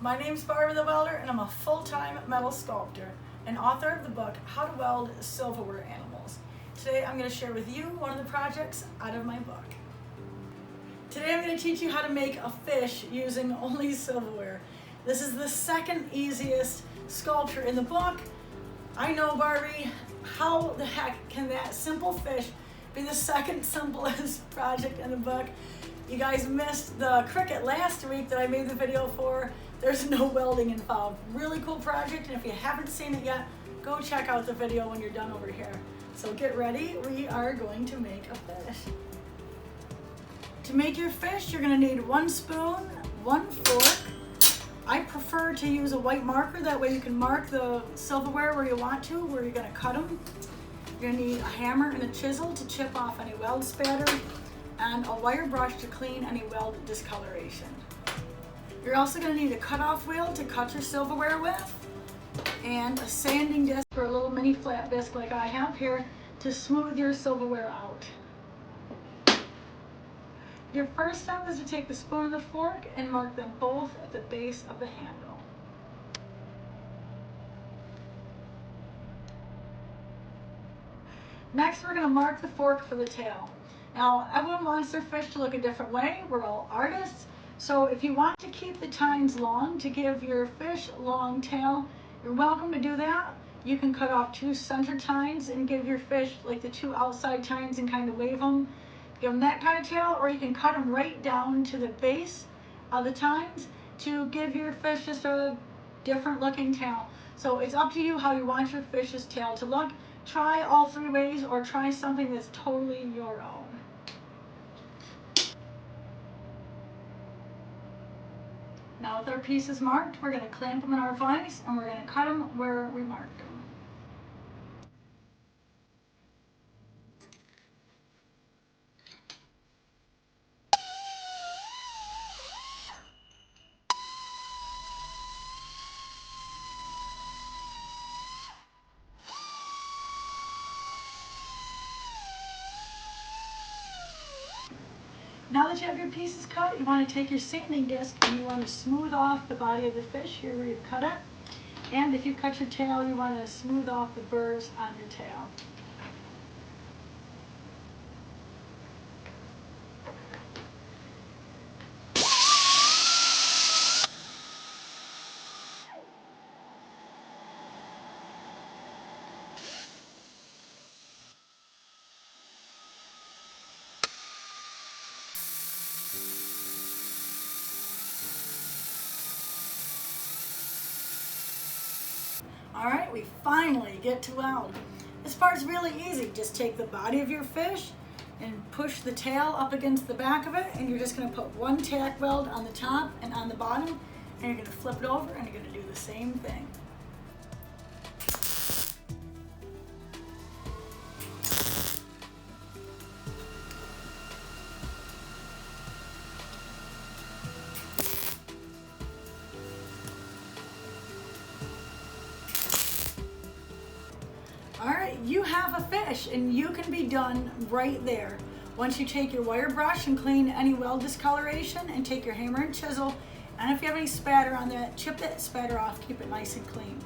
My name's Barbie The Welder, and I'm a full-time metal sculptor and author of the book, To Weld Silverware Animals. Today I'm going to share with you one of the projects out of my book. Today I'm going to teach you how to make a fish using only silverware. This is the second easiest sculpture in the book. I know, Barbie, how the heck can that simple fish be the second simplest project in the book? You guys missed the cricket last week that I made the video for. There's no welding involved. Really cool project, and if you haven't seen it yet, go check out the video when you're done over here. So get ready, we are going to make a fish. To make your fish, you're gonna need 1 spoon, 1 fork. I prefer to use a white marker, that way you can mark the silverware where you want to, where you're gonna cut them. You're gonna need a hammer and a chisel to chip off any weld spatter, and a wire brush to clean any weld discoloration. You're also going to need a cutoff wheel to cut your silverware with, and a sanding disc or a little mini flat disc like I have here to smooth your silverware out. Your first step is to take the spoon and the fork and mark them both at the base of the handle. Next, we're going to mark the fork for the tail. Now, everyone wants their fish to look a different way. We're all artists. So if you want to keep the tines long to give your fish a long tail, you're welcome to do that. You can cut off 2 center tines and give your fish like the 2 outside tines and kind of wave them. Give them that kind of tail, or you can cut them right down to the base of the tines to give your fish just a different looking tail. So it's up to you how you want your fish's tail to look. Try all 3 ways, or try something that's totally your own. Now with our pieces marked, we're going to clamp them in our vise and we're going to cut them where we marked them. Now that you have your pieces cut, you want to take your sanding disc and you want to smooth off the body of the fish here where you've cut it. And if you cut your tail, you want to smooth off the burrs on your tail. Alright, we finally get to weld. This part's really easy. Just take the body of your fish and push the tail up against the back of it, and you're just going to put 1 tack weld on the top and on the bottom, and you're going to flip it over and you're going to do the same thing. Alright, you have a fish and you can be done right there. Once you take your wire brush and clean any weld discoloration, and take your hammer and chisel, and if you have any spatter on that, chip that spatter off, keep it nice and clean.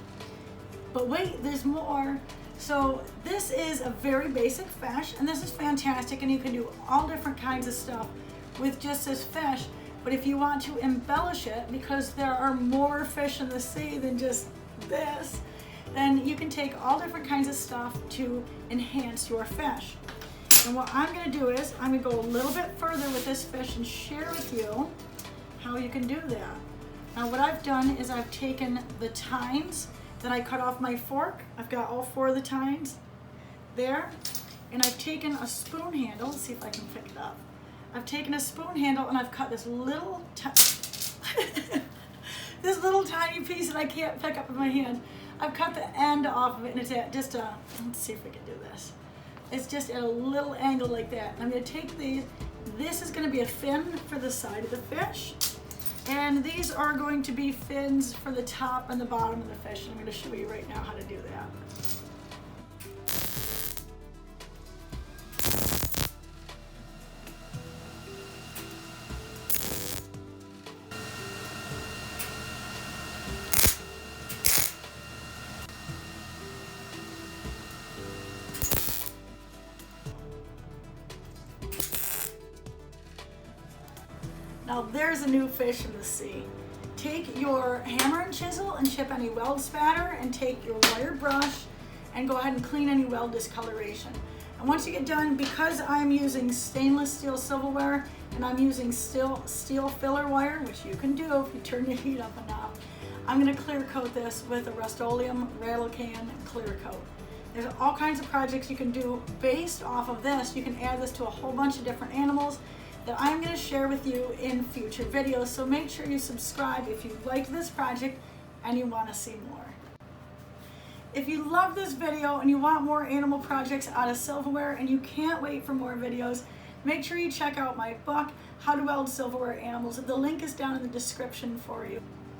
But wait, there's more. So this is a very basic fish, and this is fantastic, and you can do all different kinds of stuff with just this fish. But if you want to embellish it, because there are more fish in the sea than just this, then you can take all different kinds of stuff to enhance your fish. And what I'm going to do is, I'm going to go a little bit further with this fish and share with you how you can do that. Now what I've done is I've taken the tines that I cut off my fork. I've got all 4 of the tines there. And I've taken a spoon handle. Let's see if I can pick it up. I've taken a spoon handle and I've cut this little this little tiny piece that I can't pick up with my hand. I've cut the end off of it, and it's at just a, let's see if we can do this. It's just at a little angle like that. I'm going to take these. This is going to be a fin for the side of the fish, and these are going to be fins for the top and the bottom of the fish. And I'm going to show you right now how to do that. Now there's a new fish in the sea. Take your hammer and chisel and chip any weld spatter, and take your wire brush and go ahead and clean any weld discoloration. And once you get done, because I'm using stainless steel silverware and I'm using steel filler wire, which you can do if you turn your heat up enough, I'm going to clear coat this with a Rust-Oleum rattle can clear coat. There's all kinds of projects you can do based off of this. You can add this to a whole bunch of different animals that I'm going to share with you in future videos. So make sure you subscribe if you like this project and you want to see more. If you love this video and you want more animal projects out of silverware and you can't wait for more videos, make sure you check out my book, How to Weld Silverware Animals. The link is down in the description for you.